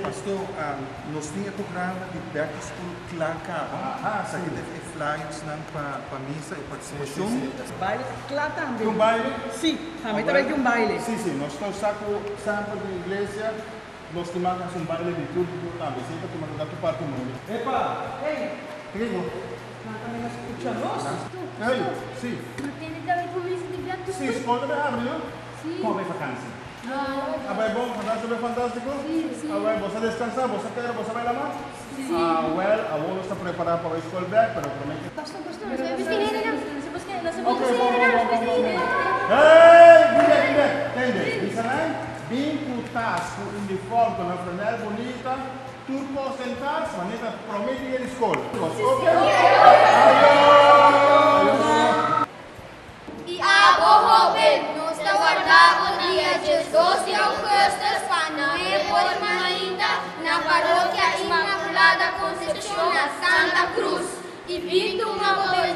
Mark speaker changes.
Speaker 1: pastor, nós tínhamos programa de back to school claro acaba. Isso aqui é flyers para missa e participação.
Speaker 2: Baile, claro também.
Speaker 3: Um baile?
Speaker 2: Sim, também tem um baile.
Speaker 3: Sim, nós estamos sacando sample da igreja, nós temos um baile de tudo também, sempre que mandar tu para o mundo. Epa!
Speaker 2: Ei,
Speaker 3: Trigo?
Speaker 2: mas também nós escutamos.
Speaker 3: Ei, sim.
Speaker 4: Mas tem também publicidade de back to
Speaker 3: Sim,
Speaker 4: school.
Speaker 3: escolha bem abre, não?
Speaker 4: Sim.
Speaker 3: Como vai vacância?
Speaker 4: Ah,
Speaker 3: Vai bom, fantástico, bem fantástico?
Speaker 4: Sim.
Speaker 3: Vai, você descansar, você quer, você vai lá?
Speaker 4: Sim.
Speaker 3: Well, a aula está preparada para a escola back, pero promete.
Speaker 4: Pastor, nós sabemos que ele não. Nós sabemos
Speaker 3: Ok,
Speaker 4: que
Speaker 3: bom.
Speaker 4: ele
Speaker 3: Ei, Guilherme, entende? Isso aí? Bem com o uniforme, com a franela bonita, turco sentados, maneta promete ir à escola. Ok?
Speaker 5: E agora, nós aguardamos o dia de 12 de agosto para reforma ainda na paróquia Imaculada Conceição na Santa Cruz. E vindo uma boa